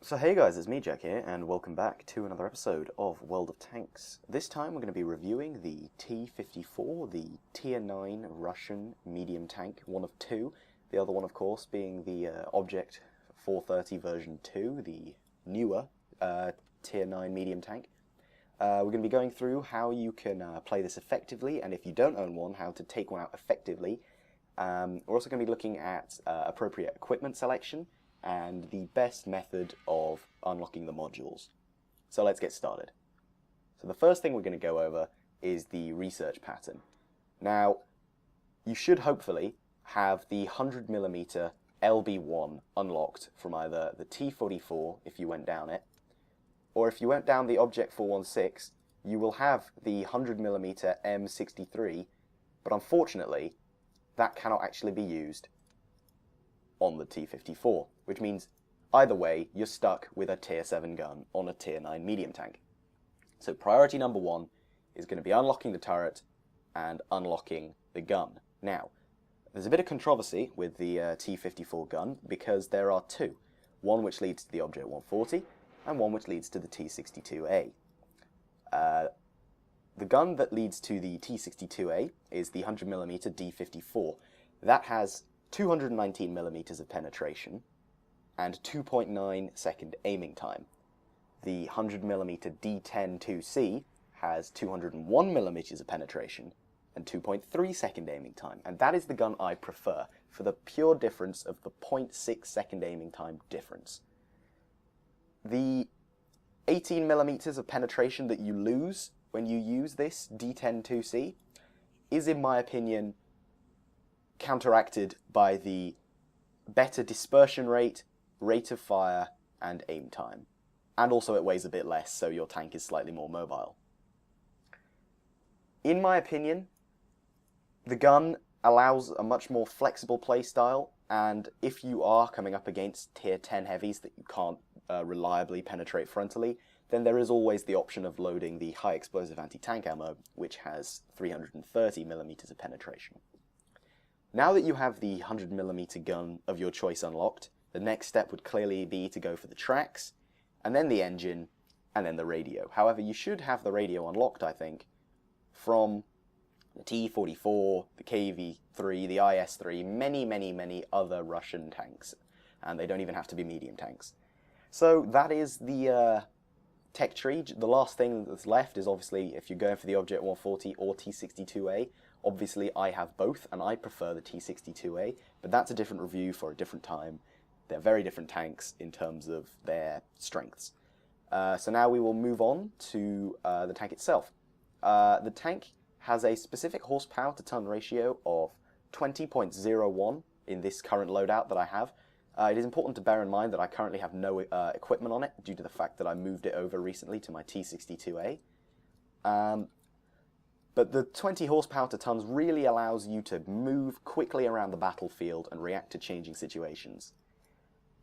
So hey guys, it's me Jack here, and welcome back to another episode of World of Tanks. This time we're going to be reviewing the T-54, the Tier 9 Russian medium tank, one of two. The other one, of course, being the Object 430 version 2, the newer Tier 9 medium tank. We're going to be going through how you can play this effectively, and if you don't own one, how to take one out effectively. We're also going to be looking at appropriate equipment selection, and the best method of unlocking the modules. So let's get started. So the first thing we're going to go over is the research pattern. Now, you should hopefully have the 100mm LB1 unlocked from either the T-54 if you went down it, or if you went down the Object 416, you will have the 100mm M63, but unfortunately, that cannot actually be used on the T-54, which means either way, you're stuck with a Tier 7 gun on a Tier 9 medium tank. So priority number one is going to be unlocking the turret and unlocking the gun. Now, there's a bit of controversy with the T-54 gun because there are two. One which leads to the Object 140 and one which leads to the T-62A. The gun that leads to the T-62A is the 100mm D-54. That has 219mm of penetration and 2.9 second aiming time. The 100mm D10-2C has 201mm of penetration and 2.3 second aiming time, and that is the gun I prefer for the pure difference of the 0.6 second aiming time difference. The 18mm of penetration that you lose when you use this D10-2C is, in my opinion, counteracted by the better dispersion rate, rate of fire, and aim time. And also it weighs a bit less, so your tank is slightly more mobile. In my opinion, the gun allows a much more flexible playstyle, and if you are coming up against Tier 10 heavies that you can't reliably penetrate frontally, then there is always the option of loading the high explosive anti-tank ammo, which has 330mm of penetration. Now that you have the 100mm gun of your choice unlocked, the next step would clearly be to go for the tracks, and then the engine, and then the radio. However, you should have the radio unlocked, I think, from the T-44, the KV-3, the IS-3, many other Russian tanks, and they don't even have to be medium tanks. So that is the tech tree. The last thing that's left is obviously if you're going for the Object 140 or T-62A. Obviously, I have both, and I prefer the T-62A, but that's a different review for a different time. They're very different tanks in terms of their strengths. So now we will move on to the tank itself. The tank has a specific horsepower to ton ratio of 20.01 in this current loadout that I have. It is important to bear in mind that I currently have no equipment on it due to the fact that I moved it over recently to my T-62A. But the 20 horsepower to tons really allows you to move quickly around the battlefield and react to changing situations.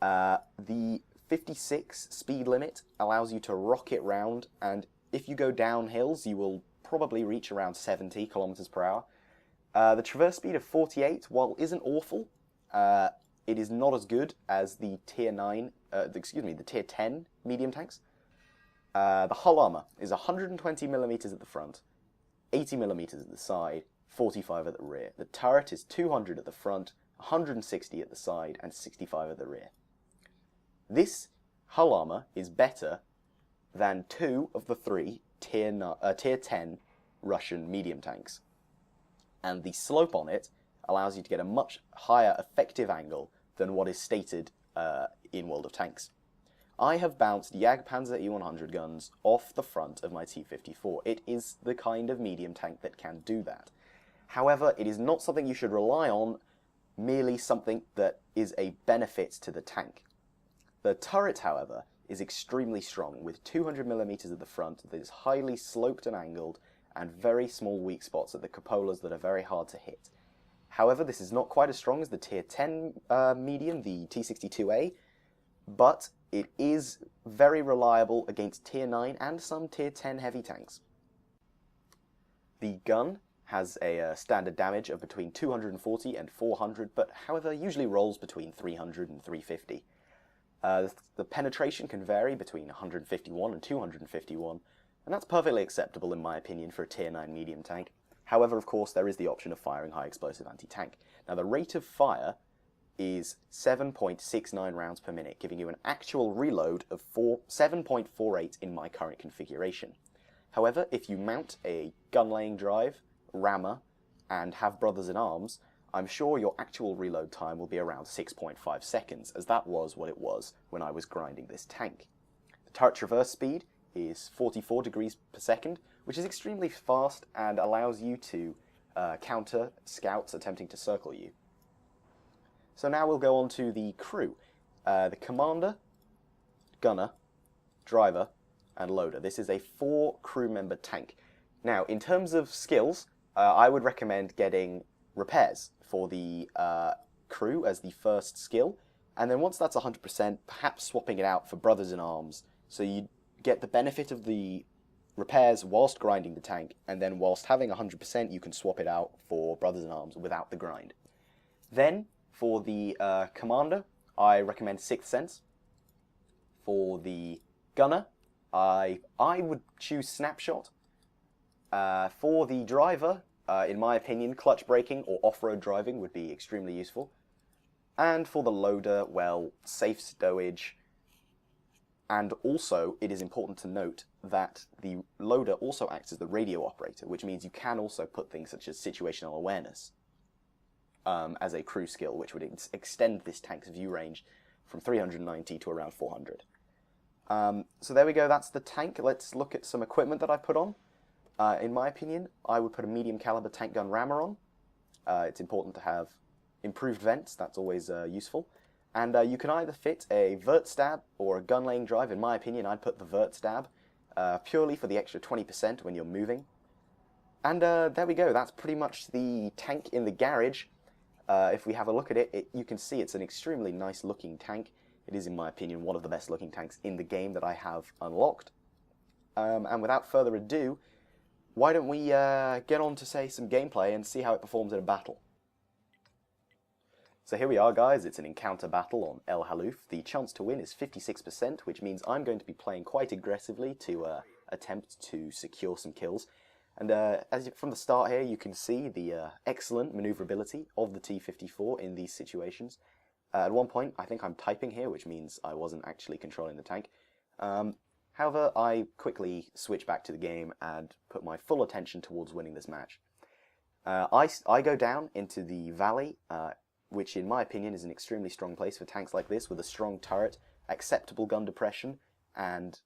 The 56 speed limit allows you to rocket round, and if you go down hills, you will probably reach around 70 kilometers per hour. The traverse speed of 48, while isn't awful, it is not as good as the the Tier 10 medium tanks. The hull armor is 120mm at the front, 80mm at the side, 45 at the rear. The turret is 200 at the front, 160 at the side, and 65 at the rear. This hull armor is better than two of the three Tier 10 Russian medium tanks. And the slope on it allows you to get a much higher effective angle than what is stated in World of Tanks. I have bounced Jagdpanzer E100 guns off the front of my T-54. It is the kind of medium tank that can do that. However, it is not something you should rely on, merely something that is a benefit to the tank. The turret, however, is extremely strong, with 200mm at the front that is highly sloped and angled, and very small weak spots at the cupolas that are very hard to hit. However, this is not quite as strong as the Tier 10 medium, the T-62A, but it is very reliable against Tier 9 and some Tier 10 heavy tanks. The gun has a standard damage of between 240 and 400, but however usually rolls between 300 and 350. The penetration can vary between 151 and 251, and that's perfectly acceptable in my opinion for a tier 9 medium tank. However, of course, there is the option of firing high explosive anti-tank. Now the rate of fire is 7.69 rounds per minute, giving you an actual reload of 7.48 in my current configuration. However, if you mount a gun-laying drive, rammer, and have brothers in arms, I'm sure your actual reload time will be around 6.5 seconds, as that was what it was when I was grinding this tank. The turret traverse speed is 44 degrees per second, which is extremely fast and allows you to counter scouts attempting to circle you. So now we'll go on to the crew. The commander, gunner, driver, and loader. This is a 4 crew member tank. Now, in terms of skills, I would recommend getting repairs for the crew as the first skill, and then once that's 100%, perhaps swapping it out for brothers in arms, so you get the benefit of the repairs whilst grinding the tank, and then whilst having 100%, you can swap it out for brothers in arms without the grind. Then, for the commander, I recommend Sixth Sense. For the gunner, I would choose Snapshot. For the driver, in my opinion, clutch braking or off-road driving would be extremely useful. And for the loader, well, safe stowage. And also, it is important to note that the loader also acts as the radio operator, which means you can also put things such as situational awareness as a crew skill, which would extend this tank's view range from 390 to around 400. So there we go, that's the tank. Let's look at some equipment that I put on. In my opinion, I would put a medium caliber tank gun rammer on. It's important to have improved vents, that's always useful. And you can either fit a vert stab or a gun laying drive. In my opinion, I'd put the vert stab, purely for the extra 20% when you're moving. And there we go, that's pretty much the tank in the garage. If we have a look at it, you can see it's an extremely nice looking tank. It is, in my opinion, one of the best looking tanks in the game that I have unlocked. And without further ado, why don't we get on to, say, some gameplay and see how it performs in a battle. So here we are, guys. It's an encounter battle on El Haluf. The chance to win is 56%, which means I'm going to be playing quite aggressively to attempt to secure some kills. And from the start here, you can see the excellent maneuverability of the T-54 in these situations. At one point, I think I'm typing here, which means I wasn't actually controlling the tank. However, I quickly switch back to the game and put my full attention towards winning this match. I go down into the valley, which in my opinion is an extremely strong place for tanks like this, with a strong turret, acceptable gun depression, and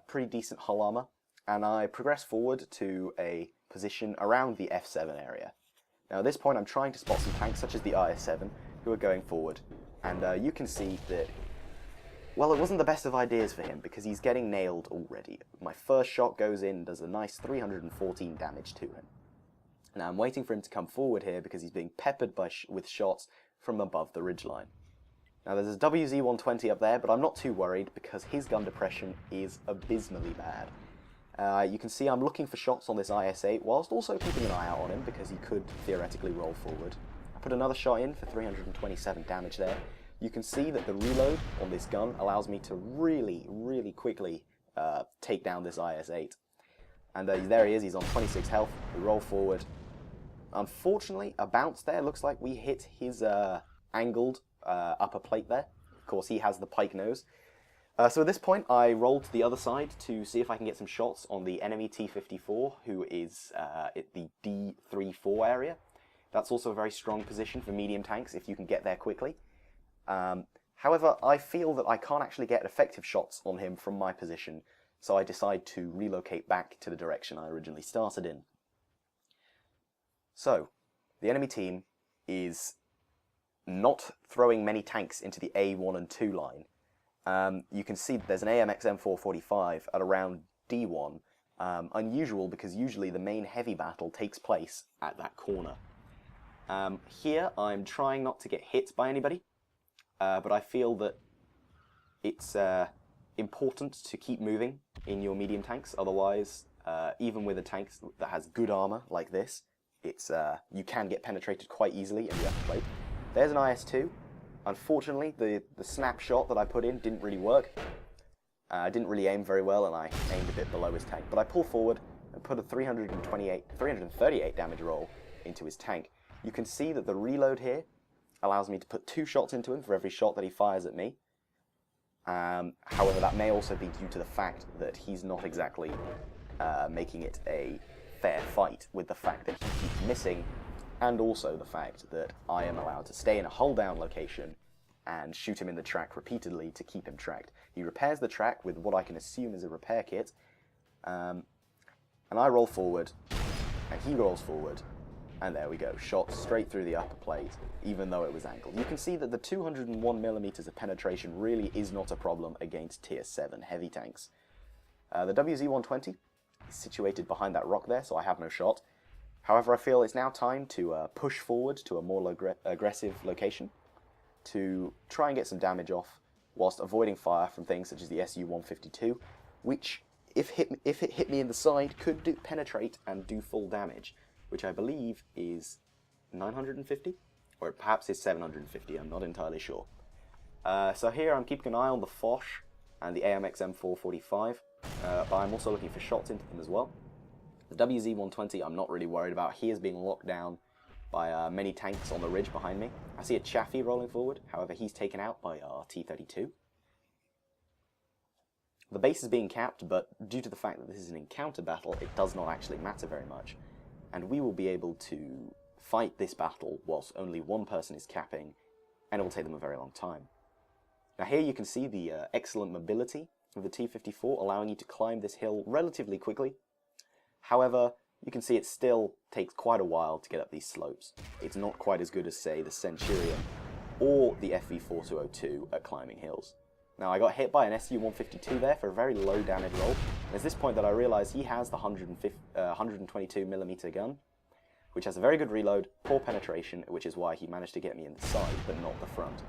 pretty decent hull armor. And I progress forward to a position around the F7 area. Now at this point I'm trying to spot some tanks such as the IS-7 who are going forward, and you can see that, well, it wasn't the best of ideas for him because he's getting nailed already. My first shot goes in and does a nice 314 damage to him. Now I'm waiting for him to come forward here because he's being peppered with shots from above the ridgeline. Now there's a WZ-120 up there, but I'm not too worried because his gun depression is abysmally bad. You can see I'm looking for shots on this IS-8 whilst also keeping an eye out on him because he could theoretically roll forward. I put another shot in for 327 damage there. You can see that the reload on this gun allows me to really quickly take down this IS-8. And there he is, he's on 26 health. We roll forward. Unfortunately, a bounce there. Looks like we hit his angled upper plate there. Of course, he has the pike nose. So at this point, I roll to the other side to see if I can get some shots on the enemy T-54, who is at the D-34 area. That's also a very strong position for medium tanks if you can get there quickly. However, I feel that I can't actually get effective shots on him from my position, so I decide to relocate back to the direction I originally started in. So, the enemy team is not throwing many tanks into the A1 and 2 line. You can see that there's an AMX M445 at around D1, unusual because usually the main heavy battle takes place at that corner. Here I'm trying not to get hit by anybody, but I feel that it's important to keep moving in your medium tanks, otherwise even with a tank that has good armor like this, you can get penetrated quite easily and you have to plate. There's an IS-2. Unfortunately, the snapshot that I put in didn't really work. I didn't really aim very well, and I aimed a bit below his tank. But I pull forward and put a 338 damage roll into his tank. You can see that the reload here allows me to put 2 shots into him for every shot that he fires at me. However, that may also be due to the fact that he's not exactly making it a fair fight, with the fact that he keeps missing, and also the fact that I am allowed to stay in a hull down location and shoot him in the track repeatedly to keep him tracked. He repairs the track with what I can assume is a repair kit, and I roll forward, and he rolls forward, and there we go, shot straight through the upper plate, even though it was angled. You can see that the 201mm of penetration really is not a problem against Tier 7 heavy tanks. The WZ-120 is situated behind that rock there, so I have no shot. However, I feel it's now time to push forward to a more aggressive location to try and get some damage off, whilst avoiding fire from things such as the Su-152, which, if it hit me in the side, could penetrate and do full damage, which I believe is 950, or perhaps is 750, I'm not entirely sure. So here I'm keeping an eye on the Foch and the AMX M445, but I'm also looking for shots into them as well. The WZ-120 I'm not really worried about. He is being locked down by many tanks on the ridge behind me. I see a Chaffee rolling forward, however he's taken out by our T-32. The base is being capped, but due to the fact that this is an encounter battle, it does not actually matter very much. And we will be able to fight this battle whilst only one person is capping, and it will take them a very long time. Now here you can see the excellent mobility of the T-54, allowing you to climb this hill relatively quickly. However, you can see it still takes quite a while to get up these slopes. It's not quite as good as, say, the Centurion or the FV-4202 at climbing hills. Now, I got hit by an Su-152 there for a very low damage roll, and it's this point that I realised he has the 122mm gun, which has a very good reload, poor penetration, which is why he managed to get me in the side, but not the front.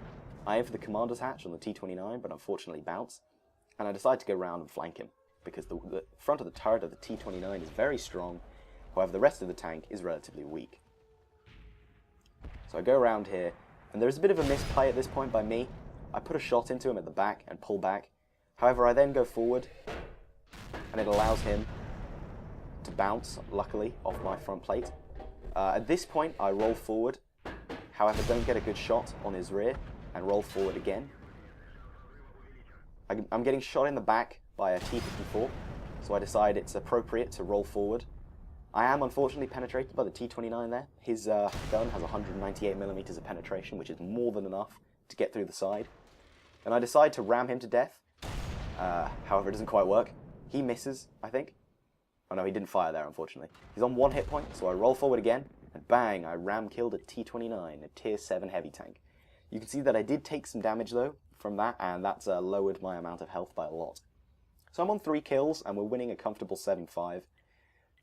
I aim for the commander's hatch on the T-29, but unfortunately bounce, and I decide to go round and flank him, because the front of the turret of the T-29 is very strong, however the rest of the tank is relatively weak. So I go around here, and there's a bit of a misplay at this point by me. I put a shot into him at the back and pull back. However, I then go forward, and it allows him to bounce, luckily, off my front plate. At this point, I roll forward, however don't get a good shot on his rear, and roll forward again. I'm getting shot in the back by a T-54, so I decide it's appropriate to roll forward. I am unfortunately penetrated by the T-29 there. His gun has 198mm of penetration, which is more than enough to get through the side. And I decide to ram him to death. However, it doesn't quite work. He misses, I think. Oh no, he didn't fire there, unfortunately. He's on 1 hit point, so I roll forward again, and bang, I ram-killed a T-29, a Tier 7 heavy tank. You can see that I did take some damage, though, from that, and that's lowered my amount of health by a lot. So I'm on 3 kills, and we're winning a comfortable 7-5.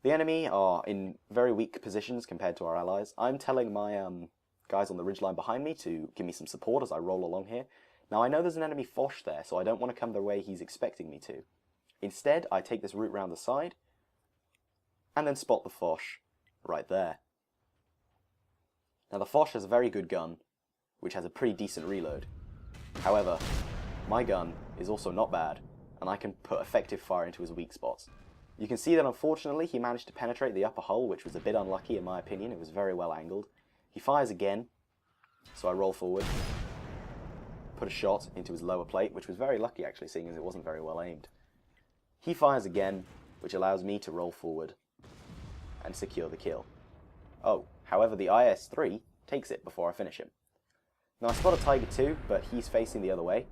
The enemy are in very weak positions compared to our allies. I'm telling my guys on the ridgeline behind me to give me some support as I roll along here. Now, I know there's an enemy Foch there, so I don't want to come the way he's expecting me to. Instead, I take this route round the side, and then spot the Foch right there. Now, the Foch has a very good gun, which has a pretty decent reload. However, my gun is also not bad, and I can put effective fire into his weak spots. You can see that unfortunately he managed to penetrate the upper hull, which was a bit unlucky in my opinion. It was very well angled. He fires again, so I roll forward, put a shot into his lower plate, which was very lucky actually, seeing as it wasn't very well aimed. He fires again, which allows me to roll forward and secure the kill. Oh, however the IS-3 takes it before I finish him. Now I spot a Tiger II, but he's facing the other way,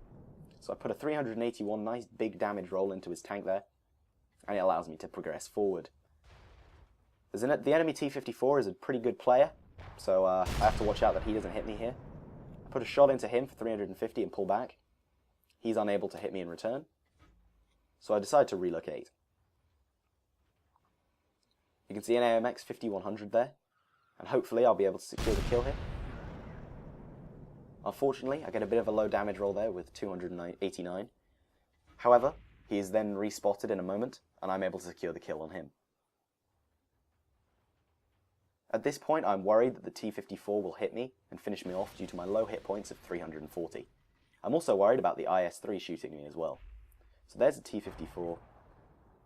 so I put a 381 nice big damage roll into his tank there, and it allows me to progress forward. The enemy T-54 is a pretty good player, so I have to watch out that he doesn't hit me here. I put a shot into him for 350 and pull back. He's unable to hit me in return, so I decide to relocate. You can see an AMX 5100 there, and hopefully I'll be able to secure the kill here. Unfortunately, I get a bit of a low damage roll there with 289. However, he is then respotted in a moment, and I'm able to secure the kill on him. At this point, I'm worried that the T-54 will hit me and finish me off due to my low hit points of 340. I'm also worried about the IS-3 shooting me as well. So there's the T-54,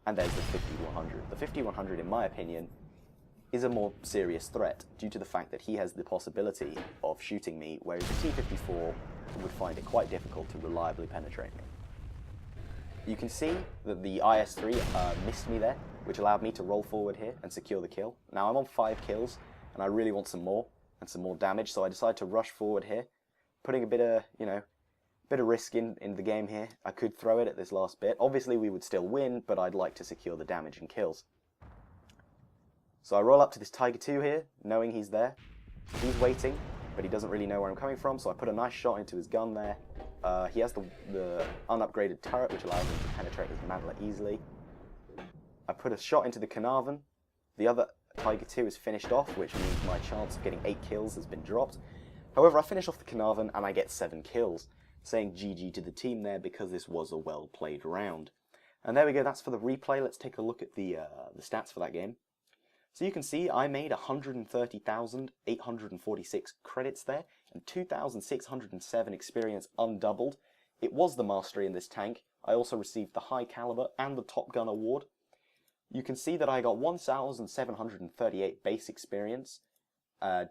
and there's the 5100. The 5100, in my opinion, is a more serious threat due to the fact that he has the possibility of shooting me, whereas the T-54 would find it quite difficult to reliably penetrate me. You can see that the IS-3 missed me there, which allowed me to roll forward here and secure the kill. Now I'm on 5 kills, and I really want some more, and some more damage, so I decided to rush forward here, putting a bit of, bit of risk in the game here. I could throw it at this last bit. Obviously we would still win, but I'd like to secure the damage and kills. So I roll up to this Tiger 2 here, knowing he's there. He's waiting, but he doesn't really know where I'm coming from, so I put a nice shot into his gun there. He has the unupgraded turret, which allows him to penetrate his Mantler easily. I put a shot into the Carnarvon. The other Tiger 2 is finished off, which means my chance of getting 8 kills has been dropped. However, I finish off the Carnarvon and I get 7 kills, saying GG to the team there because this was a well-played round. And there we go, that's for the replay. Let's take a look at the stats for that game. So you can see I made 130,846 credits there, and 2,607 experience undoubled. It was the mastery in this tank. I also received the High Caliber and the Top Gun award. You can see that I got 1,738 base experience,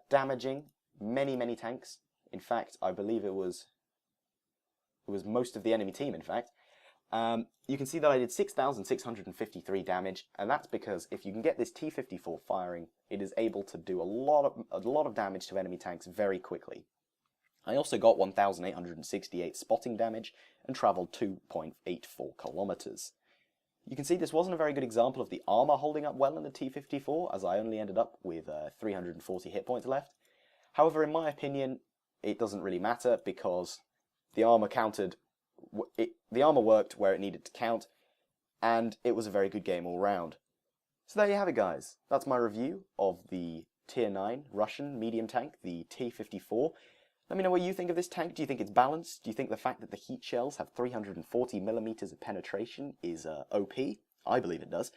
damaging many tanks. In fact, I believe it was most of the enemy team, in fact. You can see that I did 6,653 damage, and that's because if you can get this T-54 firing, it is able to do a lot of damage to enemy tanks very quickly. I also got 1,868 spotting damage and travelled 2.84 kilometers. You can see this wasn't a very good example of the armor holding up well in the T-54, as I only ended up with 340 hit points left. However, in my opinion, it doesn't really matter because the armor the armor worked where it needed to count, and it was a very good game all round. So there you have it, guys. That's my review of the Tier 9 Russian medium tank, the T-54. Let me know what you think of this tank. Do you think it's balanced? Do you think the fact that the heat shells have 340mm of penetration is OP? I believe it does.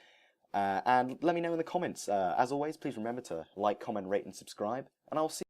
And let me know in the comments. As always, please remember to like, comment, rate, and subscribe, and I'll see you